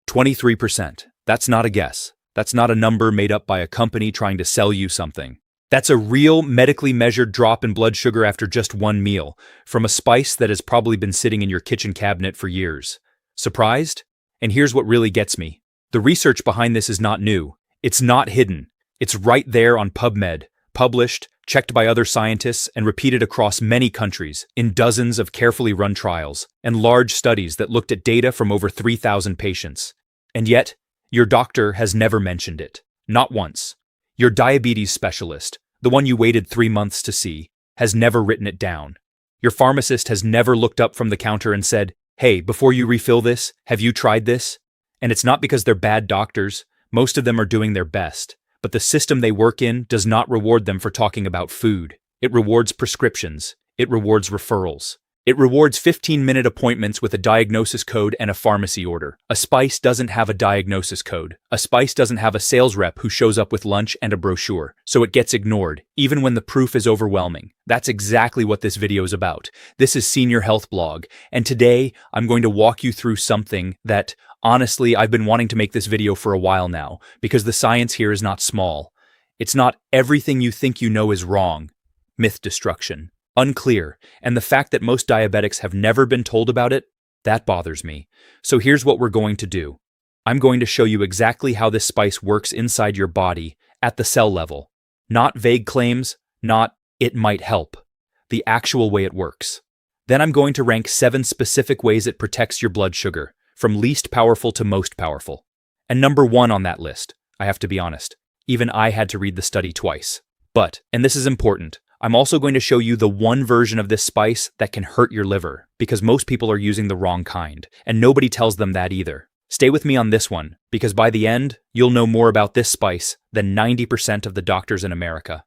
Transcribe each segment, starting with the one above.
23%. That's not a guess. That's not a number made up by a company trying to sell you something. That's a real medically measured drop in blood sugar after just one meal, from a spice that has probably been sitting in your kitchen cabinet for years. Surprised? And here's what really gets me. The research behind this is not new. It's not hidden. It's right there on PubMed, published, checked by other scientists, and repeated across many countries in dozens of carefully run trials and large studies that looked at data from over 3,000 patients. And yet, your doctor has never mentioned it. Not once. Your diabetes specialist, the one you waited 3 months to see, has never written it down. Your pharmacist has never looked up from the counter and said, "Hey, before you refill this, have you tried this?" And it's not because they're bad doctors. Most of them are doing their best. But the system they work in does not reward them for talking about food. It rewards prescriptions. It rewards referrals. It rewards 15-minute appointments with a diagnosis code and a pharmacy order. A spice doesn't have a diagnosis code. A spice doesn't have a sales rep who shows up with lunch and a brochure. So it gets ignored, even when the proof is overwhelming. That's exactly what this video is about. This is Senior Health Blog, and today I'm going to walk you through something that, honestly, I've been wanting to make this video for a while now, because the science here is not small. It's not everything you think you know is wrong. Myth destruction. Unclear, and the fact that most diabetics have never been told about it, that bothers me. So here's what we're going to do. I'm going to show you exactly how this spice works inside your body at the cell level. Not vague claims, not "it might help." The actual way it works. Then I'm going to rank 7 specific ways it protects your blood sugar, from least powerful to most powerful. And number 1 on that list, I have to be honest, even I had to read the study twice. But, and this is important, I'm also going to show you the one version of this spice that can hurt your liver, because most people are using the wrong kind, and nobody tells them that either. Stay with me on this one, because by the end, you'll know more about this spice than 90% of the doctors in America.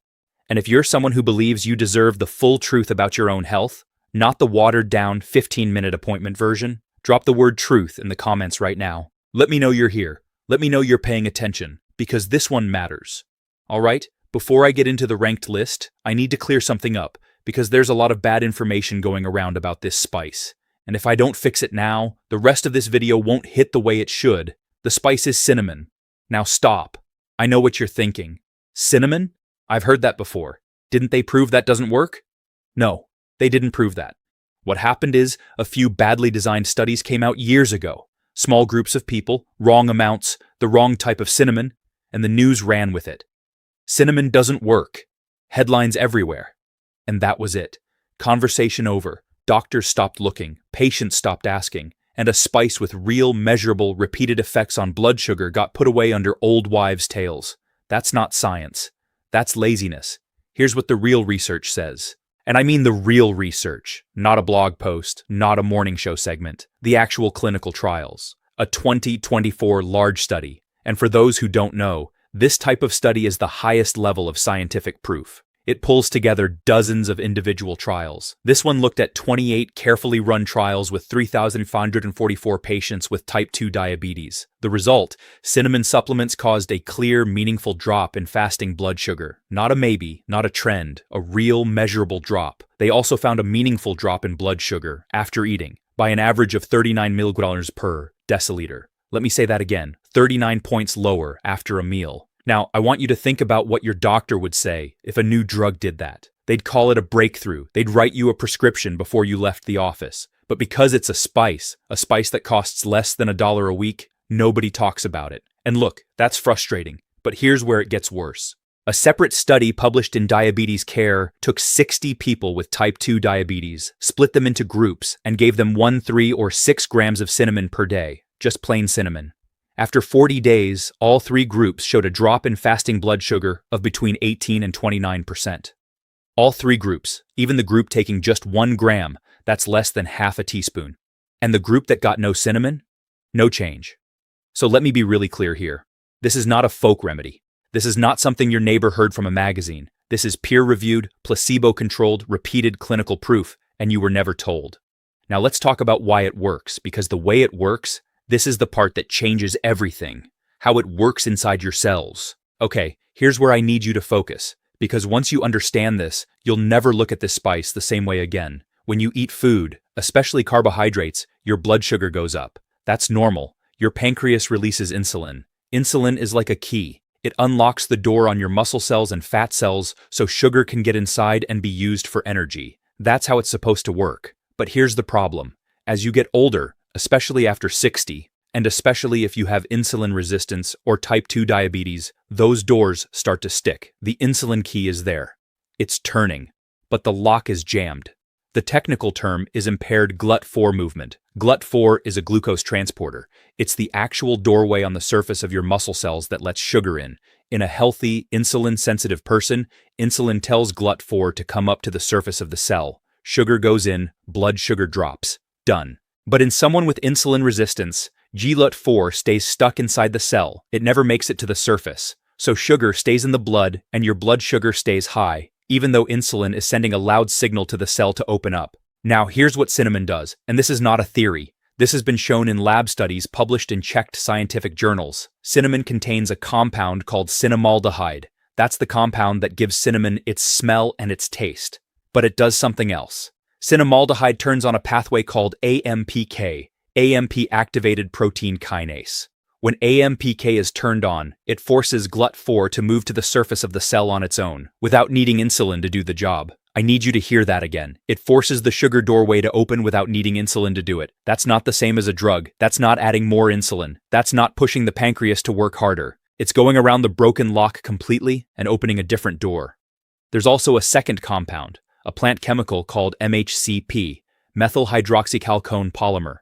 And if you're someone who believes you deserve the full truth about your own health, not the watered-down 15-minute appointment version, drop the word truth in the comments right now. Let me know you're here. Let me know you're paying attention, because this one matters. All right? Before I get into the ranked list, I need to clear something up, because there's a lot of bad information going around about this spice. And if I don't fix it now, the rest of this video won't hit the way it should. The spice is cinnamon. Now stop. I know what you're thinking. Cinnamon? I've heard that before. Didn't they prove that doesn't work? No, they didn't prove that. What happened is a few badly designed studies came out years ago. Small groups of people, wrong amounts, the wrong type of cinnamon, and the news ran with it. Cinnamon doesn't work. Headlines everywhere. And that was it. Conversation over. Doctors stopped looking. Patients stopped asking. And a spice with real, measurable, repeated effects on blood sugar got put away under old wives' tales. That's not science. That's laziness. Here's what the real research says. And I mean the real research. Not a blog post, not a morning show segment. The actual clinical trials. A 2024 large study. And for those who don't know, this type of study is the highest level of scientific proof. It pulls together dozens of individual trials. This one looked at 28 carefully run trials with 3,544 patients with type 2 diabetes. The result, cinnamon supplements caused a clear, meaningful drop in fasting blood sugar. Not a maybe, not a trend, a real, measurable drop. They also found a meaningful drop in blood sugar after eating, by an average of 39 milligrams per deciliter. Let me say that again, 39 points lower after a meal. Now, I want you to think about what your doctor would say if a new drug did that. They'd call it a breakthrough. They'd write you a prescription before you left the office. But because it's a spice that costs less than $1 a week, nobody talks about it. And look, that's frustrating. But here's where it gets worse. A separate study published in Diabetes Care took 60 people with type 2 diabetes, split them into groups, and gave them 1, 3, or 6 grams of cinnamon per day. Just plain cinnamon. After 40 days, all 3 groups showed a drop in fasting blood sugar of between 18 and 29%. All 3 groups, even the group taking just 1 gram, that's less than half a teaspoon. And the group that got no cinnamon? No change. So let me be really clear here. This is not a folk remedy. This is not something your neighbor heard from a magazine. This is peer-reviewed, placebo-controlled, repeated clinical proof, and you were never told. Now let's talk about why it works, because the way it works, this is the part that changes everything. How it works inside your cells. Okay, here's where I need you to focus, because once you understand this, you'll never look at this spice the same way again. When you eat food, especially carbohydrates, your blood sugar goes up. That's normal. Your pancreas releases insulin. Insulin is like a key. It unlocks the door on your muscle cells and fat cells so sugar can get inside and be used for energy. That's how it's supposed to work. But here's the problem. As you get older, especially after 60, and especially if you have insulin resistance or type 2 diabetes, those doors start to stick. The insulin key is there. It's turning, but the lock is jammed. The technical term is impaired GLUT4 movement. GLUT4 is a glucose transporter. It's the actual doorway on the surface of your muscle cells that lets sugar in. In a healthy, insulin-sensitive person, insulin tells GLUT4 to come up to the surface of the cell. Sugar goes in, blood sugar drops. Done. But in someone with insulin resistance, GLUT4 stays stuck inside the cell. It never makes it to the surface. So sugar stays in the blood and your blood sugar stays high, even though insulin is sending a loud signal to the cell to open up. Now, here's what cinnamon does, and this is not a theory. This has been shown in lab studies published in checked scientific journals. Cinnamon contains a compound called cinnamaldehyde. That's the compound that gives cinnamon its smell and its taste. But it does something else. Cinnamaldehyde turns on a pathway called AMPK, AMP-activated protein kinase. When AMPK is turned on, it forces GLUT4 to move to the surface of the cell on its own, without needing insulin to do the job. I need you to hear that again. It forces the sugar doorway to open without needing insulin to do it. That's not the same as a drug. That's not adding more insulin. That's not pushing the pancreas to work harder. It's going around the broken lock completely and opening a different door. There's also a second compound, a plant chemical called MHCP, methyl hydroxychalcone polymer.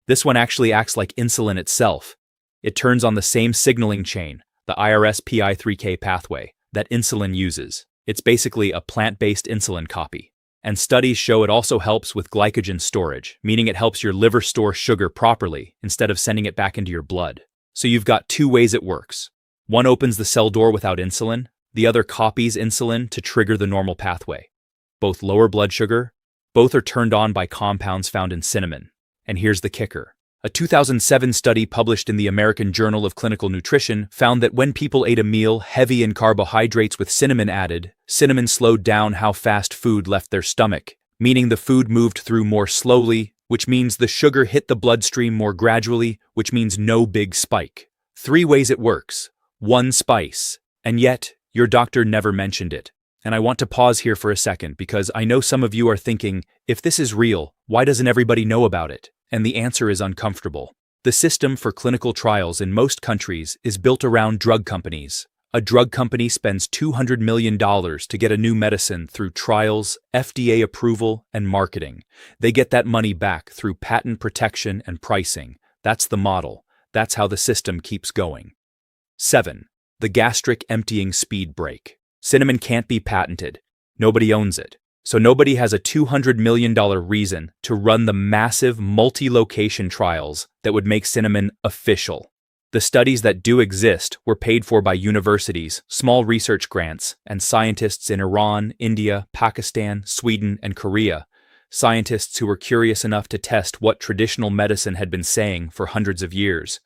This one actually acts like insulin itself. It turns on the same signaling chain, the IRSPI3K pathway, that insulin uses. It's basically a plant-based insulin copy. And studies show it also helps with glycogen storage, meaning it helps your liver store sugar properly instead of sending it back into your blood. So you've got two ways it works. One opens the cell door without insulin, the other copies insulin to trigger the normal pathway. Both lower blood sugar, both are turned on by compounds found in cinnamon. And here's the kicker. A 2007 study published in the American Journal of Clinical Nutrition found that when people ate a meal heavy in carbohydrates with cinnamon added, cinnamon slowed down how fast food left their stomach, meaning the food moved through more slowly, which means the sugar hit the bloodstream more gradually, which means no big spike. 3 ways it works. 1 spice. And yet, your doctor never mentioned it. And I want to pause here for a second because I know some of you are thinking, if this is real, why doesn't everybody know about it? And the answer is uncomfortable. The system for clinical trials in most countries is built around drug companies. A drug company spends $200 million to get a new medicine through trials, FDA approval, and marketing. They get that money back through patent protection and pricing. That's the model. That's how the system keeps going. 7. The gastric emptying speed brake. Cinnamon can't be patented. Nobody owns it. So nobody has a $200 million reason to run the massive multi-location trials that would make cinnamon official. The studies that do exist were paid for by universities, small research grants, and scientists in Iran, India, Pakistan, Sweden, and Korea. Scientists who were curious enough to test what traditional medicine had been saying for hundreds of years.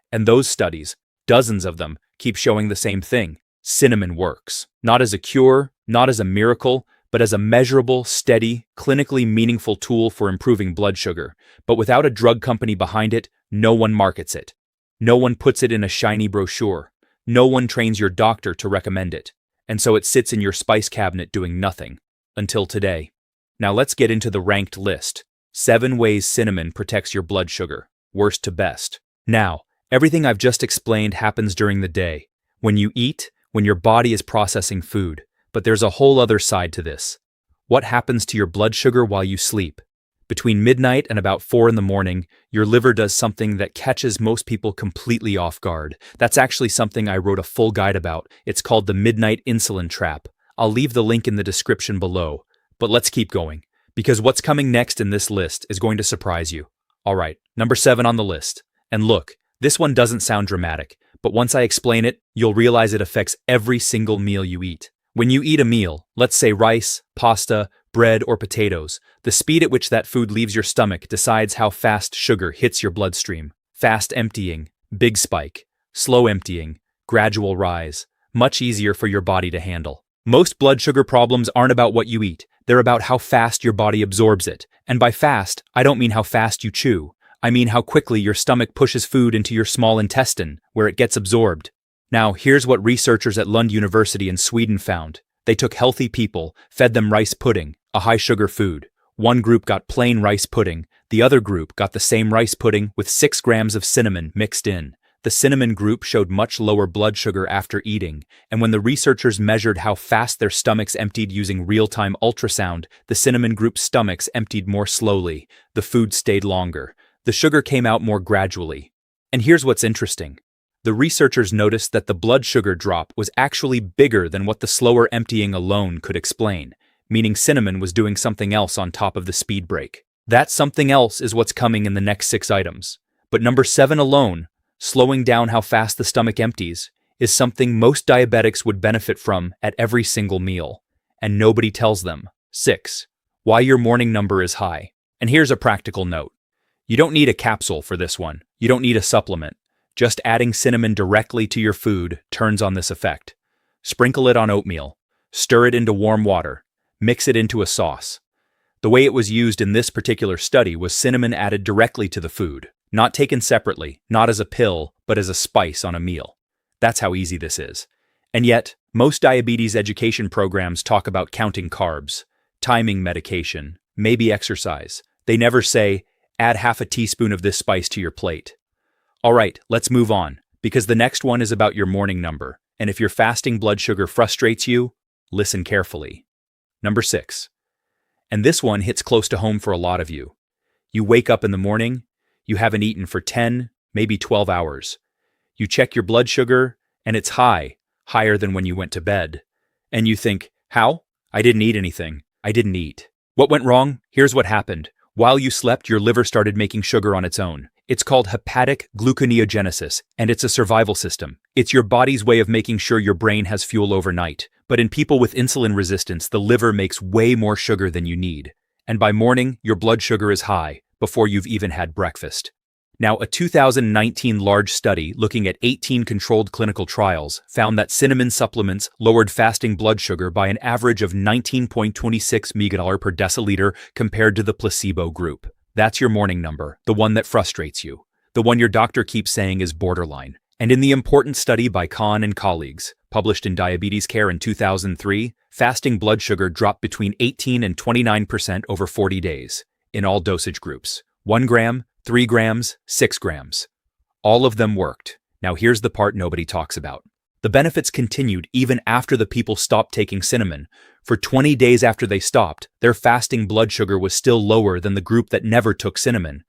And those studies, dozens of them, keep showing the same thing. Cinnamon works. Not as a cure, not as a miracle, but as a measurable, steady, clinically meaningful tool for improving blood sugar. But without a drug company behind it, no one markets it. No one puts it in a shiny brochure. No one trains your doctor to recommend it. And so it sits in your spice cabinet doing nothing. Until today. Now let's get into the ranked list. 7 ways cinnamon protects your blood sugar, worst to best. Now, everything I've just explained happens during the day. When you eat, when your body is processing food. But there's a whole other side to this. What happens to your blood sugar while you sleep? Between midnight and about 4 in the morning, your liver does something that catches most people completely off guard. That's actually something I wrote a full guide about. It's called the midnight insulin trap. I'll leave the link in the description below. But let's keep going, because what's coming next in this list is going to surprise you. All right, number 7 on the list. And look, this one doesn't sound dramatic, but once I explain it, you'll realize it affects every single meal you eat. When you eat a meal, let's say rice, pasta, bread, or potatoes, the speed at which that food leaves your stomach decides how fast sugar hits your bloodstream. Fast emptying, big spike. Slow emptying, gradual rise. Much easier for your body to handle. Most blood sugar problems aren't about what you eat. They're about how fast your body absorbs it. And by fast, I don't mean how fast you chew. I mean how quickly your stomach pushes food into your small intestine, where it gets absorbed. Now, here's what researchers at Lund University in Sweden found. They took healthy people, fed them rice pudding, a high-sugar food. One group got plain rice pudding, the other group got the same rice pudding with 6 grams of cinnamon mixed in. The cinnamon group showed much lower blood sugar after eating, and when the researchers measured how fast their stomachs emptied using real-time ultrasound, the cinnamon group's stomachs emptied more slowly. The food stayed longer. The sugar came out more gradually. And here's what's interesting. The researchers noticed that the blood sugar drop was actually bigger than what the slower emptying alone could explain, meaning cinnamon was doing something else on top of the speed break. That something else is what's coming in the next 6 items. But number 7 alone, slowing down how fast the stomach empties, is something most diabetics would benefit from at every single meal. And nobody tells them. 6. Why your morning number is high. And here's a practical note. You don't need a capsule for this one. You don't need a supplement. Just adding cinnamon directly to your food turns on this effect. Sprinkle it on oatmeal. Stir it into warm water. Mix it into a sauce. The way it was used in this particular study was cinnamon added directly to the food, not taken separately, not as a pill, but as a spice on a meal. That's how easy this is. And yet, most diabetes education programs talk about counting carbs, timing medication, maybe exercise. They never say, add half a teaspoon of this spice to your plate. All right, let's move on, because the next one is about your morning number, and if your fasting blood sugar frustrates you, listen carefully. Number 6. And this one hits close to home for a lot of you. You wake up in the morning, you haven't eaten for 10, maybe 12 hours. You check your blood sugar, and it's high, higher than when you went to bed. And you think, how? I didn't eat anything. I didn't eat. What went wrong? Here's what happened. While you slept, your liver started making sugar on its own. It's called hepatic gluconeogenesis, and it's a survival system. It's your body's way of making sure your brain has fuel overnight. But in people with insulin resistance, the liver makes way more sugar than you need. And by morning, your blood sugar is high, before you've even had breakfast. Now, a 2019 large study looking at 18 controlled clinical trials found that cinnamon supplements lowered fasting blood sugar by an average of 19.26 mg per deciliter compared to the placebo group. That's your morning number, the one that frustrates you, the one your doctor keeps saying is borderline. And in the important study by Kahn and colleagues, published in Diabetes Care in 2003, fasting blood sugar dropped between 18 and 29% over 40 days, in all dosage groups, 1 gram, 3 grams, 6 grams. All of them worked. Now here's the part nobody talks about. The benefits continued even after the people stopped taking cinnamon. For 20 days after they stopped, their fasting blood sugar was still lower than the group that never took cinnamon.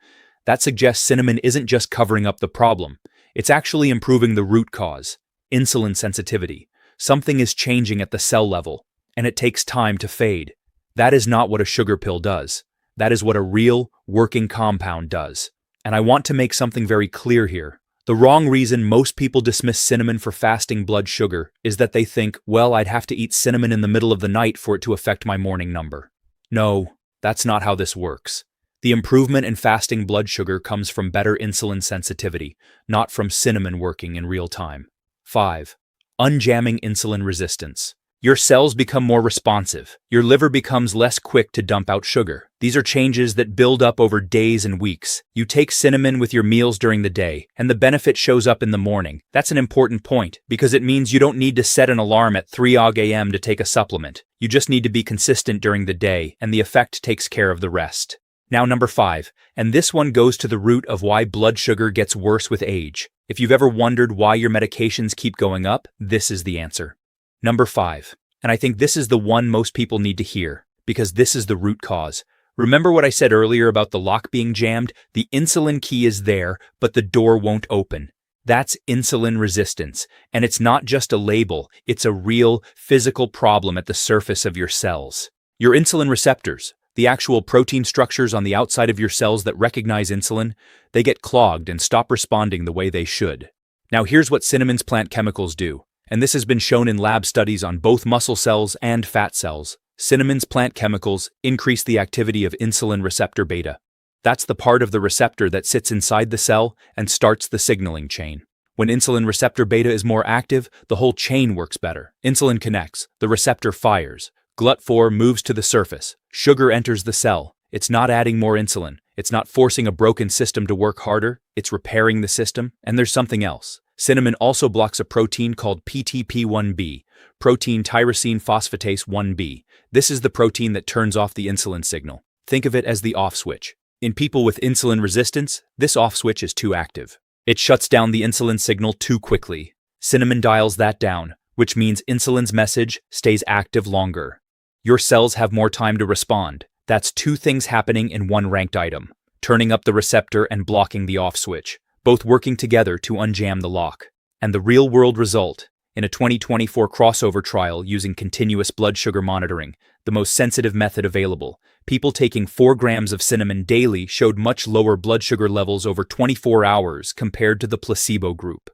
That suggests cinnamon isn't just covering up the problem. It's actually improving the root cause, insulin sensitivity. Something is changing at the cell level, and it takes time to fade. That is not what a sugar pill does. That is what a real, working compound does. And I want to make something very clear here. The wrong reason most people dismiss cinnamon for fasting blood sugar is that they think, well, I'd have to eat cinnamon in the middle of the night for it to affect my morning number. No, that's not how this works. The improvement in fasting blood sugar comes from better insulin sensitivity, not from cinnamon working in real time. 5. Unjamming insulin resistance. Your cells become more responsive. Your liver becomes less quick to dump out sugar. These are changes that build up over days and weeks. You take cinnamon with your meals during the day, and the benefit shows up in the morning. That's an important point, because it means you don't need to set an alarm at 3 a.m. to take a supplement. You just need to be consistent during the day, and the effect takes care of the rest. Now number 5, and this one goes to the root of why blood sugar gets worse with age. If you've ever wondered why your medications keep going up, this is the answer. Number 5, and I think this is the one most people need to hear, because this is the root cause. Remember what I said earlier about the lock being jammed? The insulin key is there, but the door won't open. That's insulin resistance, and it's not just a label, it's a real, physical problem at the surface of your cells. Your insulin receptors, the actual protein structures on the outside of your cells that recognize insulin, they get clogged and stop responding the way they should. Now here's what cinnamon's plant chemicals do. And this has been shown in lab studies on both muscle cells and fat cells. Cinnamon's plant chemicals increase the activity of insulin receptor beta. That's the part of the receptor that sits inside the cell and starts the signaling chain. When insulin receptor beta is more active, the whole chain works better. Insulin connects, the receptor fires. GLUT4 moves to the surface. Sugar enters the cell. It's not adding more insulin. It's not forcing a broken system to work harder, it's repairing the system, and there's something else. Cinnamon also blocks a protein called PTP1B, protein tyrosine phosphatase 1B. This is the protein that turns off the insulin signal. Think of it as the off switch. In people with insulin resistance, this off switch is too active. It shuts down the insulin signal too quickly. Cinnamon dials that down, which means insulin's message stays active longer. Your cells have more time to respond. That's two things happening in one ranked item, turning up the receptor and blocking the off switch, both working together to unjam the lock. And the real-world result, in a 2024 crossover trial using continuous blood sugar monitoring, the most sensitive method available, people taking 4 grams of cinnamon daily showed much lower blood sugar levels over 24 hours compared to the placebo group.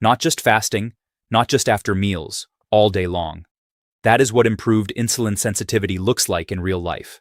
Not just fasting, not just after meals, all day long. That is what improved insulin sensitivity looks like in real life.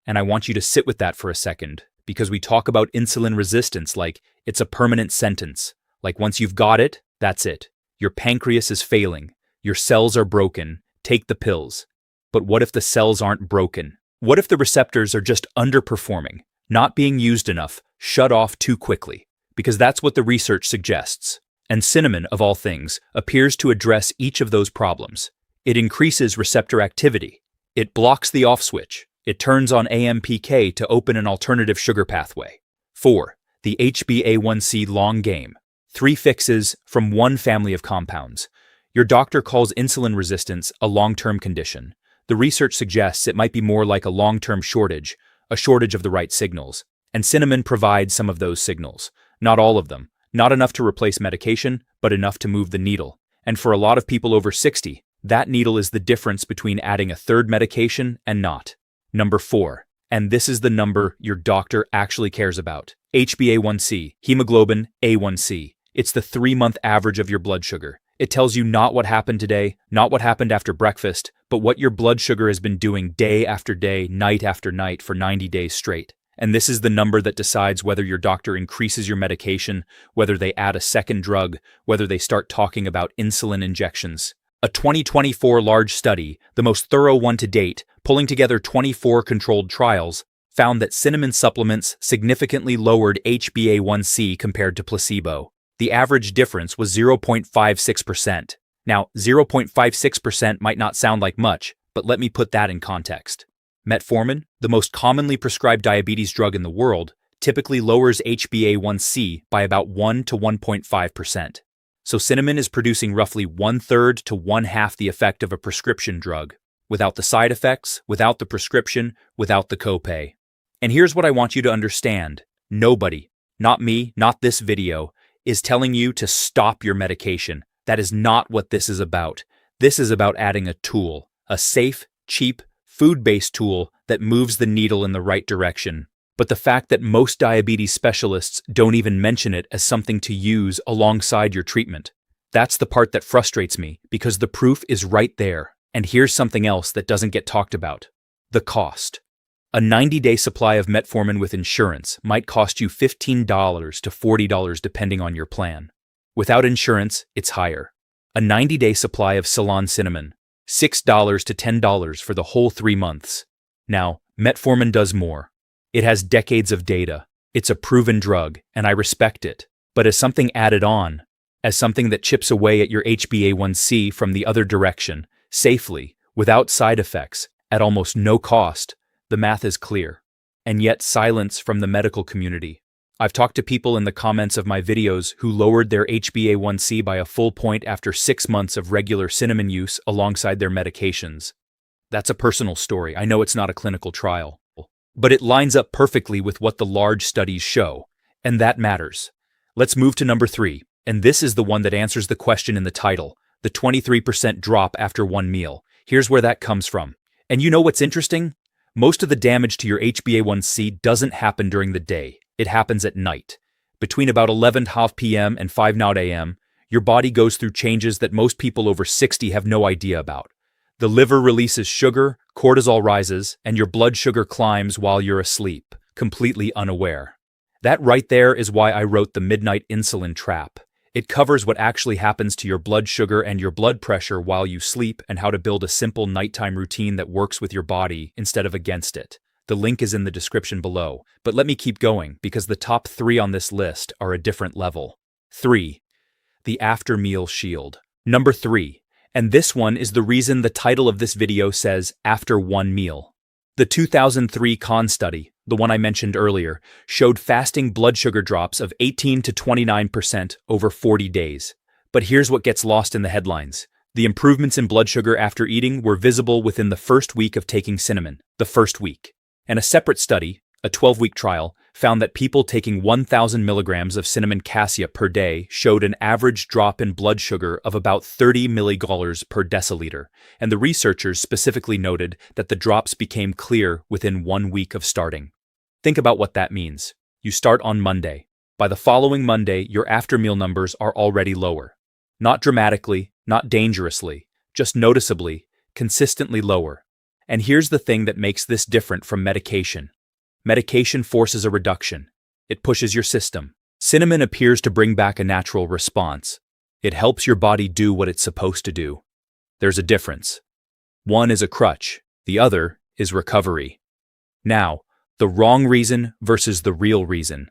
And I want you to sit with that for a second, because we talk about insulin resistance like it's a permanent sentence. Like once you've got it, that's it. Your pancreas is failing. Your cells are broken. Take the pills. But what if the cells aren't broken? What if the receptors are just underperforming, not being used enough, shut off too quickly? Because that's what the research suggests. And cinnamon, of all things, appears to address each of those problems. It increases receptor activity. It blocks the off switch. It turns on AMPK to open an alternative sugar pathway. 4. The HbA1c long game. 3 fixes from one family of compounds. Your doctor calls insulin resistance a long-term condition. The research suggests it might be more like a long-term shortage, a shortage of the right signals. And cinnamon provides some of those signals. Not all of them. Not enough to replace medication, but enough to move the needle. And for a lot of people over 60, that needle is the difference between adding a third medication and not. Number 4. And this is the number your doctor actually cares about. HbA1c, hemoglobin A1c. It's the 3-month average of your blood sugar. It tells you not what happened today, not what happened after breakfast, but what your blood sugar has been doing day after day, night after night for 90 days straight. And this is the number that decides whether your doctor increases your medication, whether they add a second drug, whether they start talking about insulin injections. A 2024 large study, the most thorough one to date, pulling together 24 controlled trials, found that cinnamon supplements significantly lowered HbA1c compared to placebo. The average difference was 0.56%. Now, 0.56% might not sound like much, but let me put that in context. Metformin, the most commonly prescribed diabetes drug in the world, typically lowers HbA1c by about 1 to 1.5%. So cinnamon is producing roughly 1/3 to 1/2 the effect of a prescription drug, without the side effects, without the prescription, without the copay. And here's what I want you to understand. Nobody, not me, not this video, is telling you to stop your medication. That is not what this is about. This is about adding a tool, a safe, cheap, food-based tool that moves the needle in the right direction. But the fact that most diabetes specialists don't even mention it as something to use alongside your treatment, that's the part that frustrates me, because the proof is right there. And here's something else that doesn't get talked about: the cost. A 90-day supply of metformin with insurance might cost you $15 to $40 depending on your plan. Without insurance, it's higher. A 90-day supply of Ceylon cinnamon, $6 to $10 for the whole 3 months. Now, metformin does more. It has decades of data. It's a proven drug, and I respect it. But as something added on, as something that chips away at your HbA1c from the other direction, safely, without side effects, at almost no cost, the math is clear. And yet silence from the medical community. I've talked to people in the comments of my videos who lowered their HbA1c by a full point after 6 months of regular cinnamon use alongside their medications. That's a personal story. I know it's not a clinical trial. But it lines up perfectly with what the large studies show, and that matters. Let's move to number 3, and this is the one that answers the question in the title, the 23% drop after one meal. Here's where that comes from. And you know what's interesting? Most of the damage to your HbA1c doesn't happen during the day. It happens at night. Between about 11:30 p.m. and 5:00 a.m., your body goes through changes that most people over 60 have no idea about. The liver releases sugar, cortisol rises, and your blood sugar climbs while you're asleep, completely unaware. That right there is why I wrote The Midnight Insulin Trap. It covers what actually happens to your blood sugar and your blood pressure while you sleep and how to build a simple nighttime routine that works with your body instead of against it. The link is in the description below, but let me keep going because the top 3 on this list are a different level. 3. The after meal shield. Number 3. And this one is the reason the title of this video says after one meal. The 2003 Khan study, the one I mentioned earlier, showed fasting blood sugar drops of 18 to 29% over 40 days. But here's what gets lost in the headlines. The improvements in blood sugar after eating were visible within the first week of taking cinnamon, the first week. And a separate study, a 12-week trial, found that people taking 1,000 milligrams of cinnamon cassia per day showed an average drop in blood sugar of about 30 milligaules per deciliter, and the researchers specifically noted that the drops became clear within 1 week of starting. Think about what that means. You start on Monday. By the following Monday, your after-meal numbers are already lower. Not dramatically, not dangerously, just noticeably, consistently lower. And here's the thing that makes this different from medication. Medication forces a reduction. It pushes your system. Cinnamon appears to bring back a natural response. It helps your body do what it's supposed to do. There's a difference. One is a crutch, the other is recovery. Now, the wrong reason versus the real reason.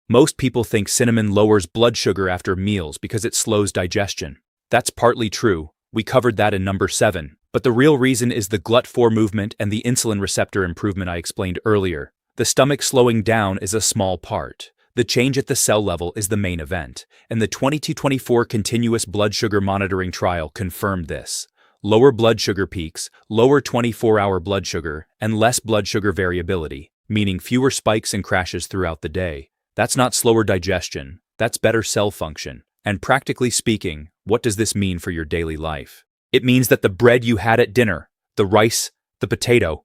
Most people think cinnamon lowers blood sugar after meals because it slows digestion. That's partly true. We covered that in number 7. But the real reason is the GLUT4 movement and the insulin receptor improvement I explained earlier. The stomach slowing down is a small part. The change at the cell level is the main event, and the 2024 continuous blood sugar monitoring trial confirmed this. Lower blood sugar peaks, lower 24-hour blood sugar, and less blood sugar variability, meaning fewer spikes and crashes throughout the day. That's not slower digestion, that's better cell function. And practically speaking, what does this mean for your daily life? It means that the bread you had at dinner, the rice, the potato,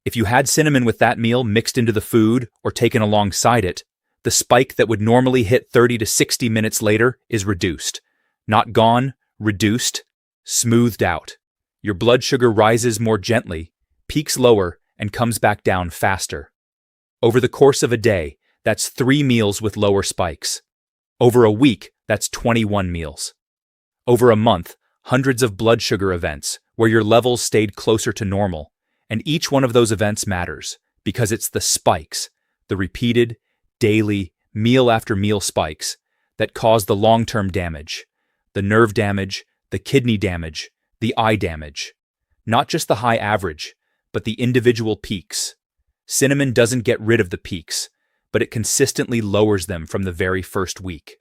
if you had cinnamon with that meal mixed into the food or taken alongside it, the spike that would normally hit 30 to 60 minutes later is reduced. Not gone, reduced, smoothed out. Your blood sugar rises more gently, peaks lower, and comes back down faster. Over the course of a day, that's 3 meals with lower spikes. Over a week, that's 21 meals. Over a month, hundreds of blood sugar events where your levels stayed closer to normal. And each one of those events matters because it's the spikes, the repeated, daily, meal after meal spikes that cause the long-term damage, the nerve damage, the kidney damage, the eye damage. Not just the high average, but the individual peaks. Cinnamon doesn't get rid of the peaks, but it consistently lowers them from the very first week.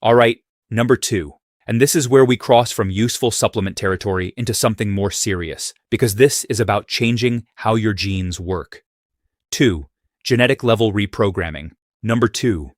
All right, number 2. And this is where we cross from useful supplement territory into something more serious, because this is about changing how your genes work. 2. Genetic level reprogramming. Number 2.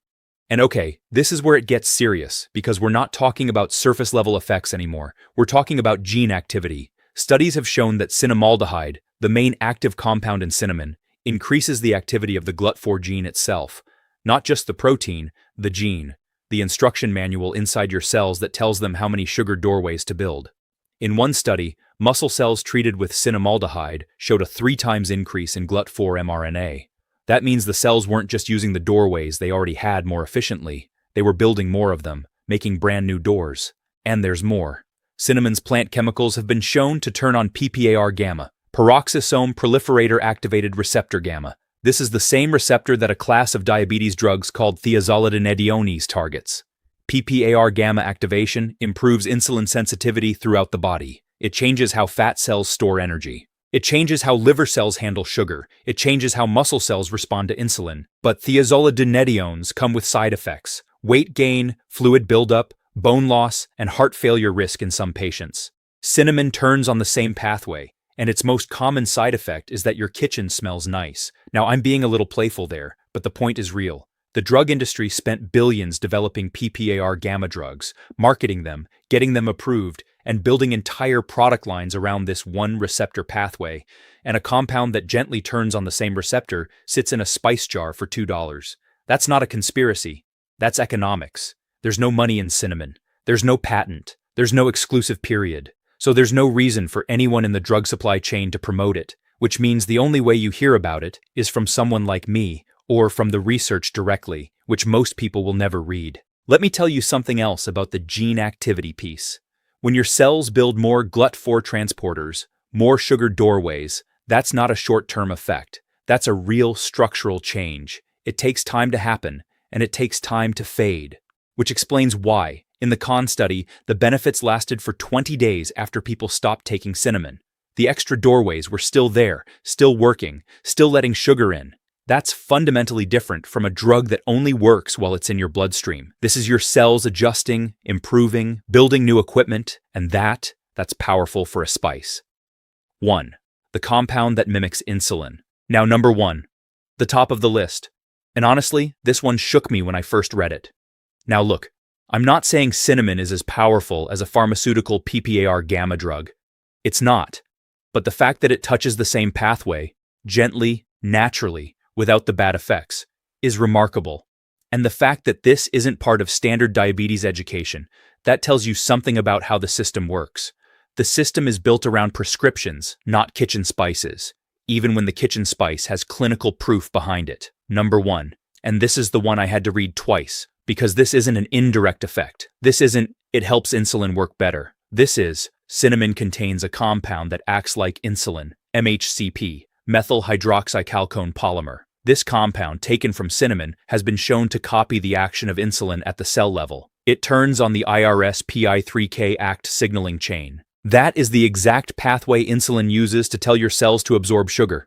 And okay, this is where it gets serious, because we're not talking about surface level effects anymore. We're talking about gene activity. Studies have shown that cinnamaldehyde, the main active compound in cinnamon, increases the activity of the GLUT4 gene itself. Not just the protein, the gene. The instruction manual inside your cells that tells them how many sugar doorways to build. In one study, muscle cells treated with cinnamaldehyde showed a 3 times increase in GLUT4 mRNA. That means the cells weren't just using the doorways they already had more efficiently. They were building more of them, making brand new doors. And there's more. Cinnamon's plant chemicals have been shown to turn on PPAR gamma, peroxisome proliferator activated receptor gamma. This is the same receptor that a class of diabetes drugs called thiazolidinediones targets. PPAR gamma activation improves insulin sensitivity throughout the body. It changes how fat cells store energy. It changes how liver cells handle sugar. It changes how muscle cells respond to insulin. But thiazolidinediones come with side effects: weight gain, fluid buildup, bone loss, and heart failure risk in some patients. Cinnamon turns on the same pathway, and its most common side effect is that your kitchen smells nice. Now, I'm being a little playful there, but the point is real. The drug industry spent billions developing PPAR gamma drugs, marketing them, getting them approved, and building entire product lines around this one receptor pathway, and a compound that gently turns on the same receptor sits in a spice jar for $2. That's not a conspiracy. That's economics. There's no money in cinnamon. There's no patent. There's no exclusive period. So there's no reason for anyone in the drug supply chain to promote it, which means the only way you hear about it is from someone like me, or from the research directly, which most people will never read. Let me tell you something else about the gene activity piece. When your cells build more GLUT4 transporters, more sugar doorways, that's not a short-term effect. That's a real structural change. It takes time to happen, and it takes time to fade. Which explains why, in the Khan study, the benefits lasted for 20 days after people stopped taking cinnamon. The extra doorways were still there, still working, still letting sugar in. That's fundamentally different from a drug that only works while it's in your bloodstream. This is your cells adjusting, improving, building new equipment, and that's powerful for a spice. 1. The compound that mimics insulin. Now, number 1. The top of the list. And honestly, this one shook me when I first read it. Now look, I'm not saying cinnamon is as powerful as a pharmaceutical PPAR gamma drug. It's not. But the fact that it touches the same pathway, gently, naturally, without the bad effects, is remarkable. And the fact that this isn't part of standard diabetes education, that tells you something about how the system works. The system is built around prescriptions, not kitchen spices, even when the kitchen spice has clinical proof behind it. Number 1, and this is the one I had to read twice, because this isn't an indirect effect. This isn't, it helps insulin work better. This is, cinnamon contains a compound that acts like insulin, MHCP, methyl hydroxychalcone polymer. This compound, taken from cinnamon, has been shown to copy the action of insulin at the cell level. It turns on the IRS-PI3K ACT signaling chain. That is the exact pathway insulin uses to tell your cells to absorb sugar.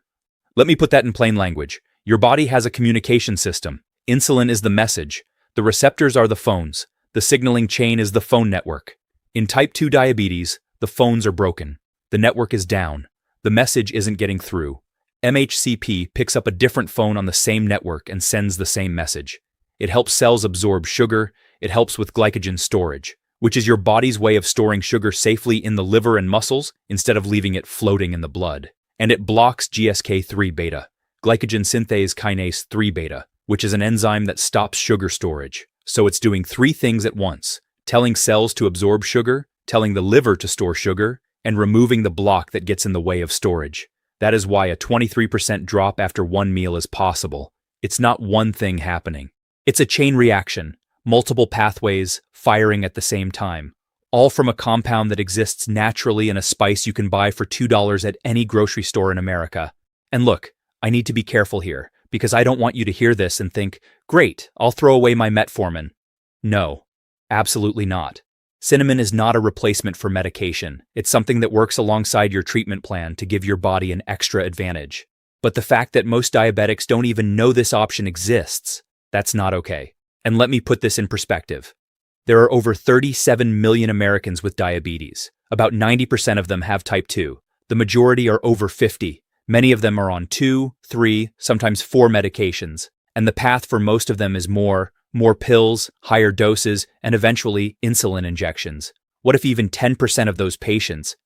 Let me put that in plain language. Your body has a communication system. Insulin is the message. The receptors are the phones. The signaling chain is the phone network. In type 2 diabetes, the phones are broken. The network is down. The message isn't getting through. MHCP picks up a different phone on the same network and sends the same message. It helps cells absorb sugar. It helps with glycogen storage, which is your body's way of storing sugar safely in the liver and muscles instead of leaving it floating in the blood. And it blocks GSK3 beta, glycogen synthase kinase 3 beta, which is an enzyme that stops sugar storage. So it's doing 3 things at once: telling cells to absorb sugar, telling the liver to store sugar, and removing the block that gets in the way of storage. That is why a 23% drop after one meal is possible. It's not one thing happening. It's a chain reaction, multiple pathways firing at the same time, all from a compound that exists naturally in a spice you can buy for $2 at any grocery store in America. And look, I need to be careful here, because I don't want you to hear this and think, great, I'll throw away my metformin. No, absolutely not. Cinnamon is not a replacement for medication. It's something that works alongside your treatment plan to give your body an extra advantage. But the fact that most diabetics don't even know this option exists, that's not okay. And let me put this in perspective. There are over 37 million Americans with diabetes. About 90% of them have type 2. The majority are over 50. Many of them are on 2, 3, sometimes 4 medications. And the path for most of them is more pills, higher doses, and eventually insulin injections. What if even 10% of those patients,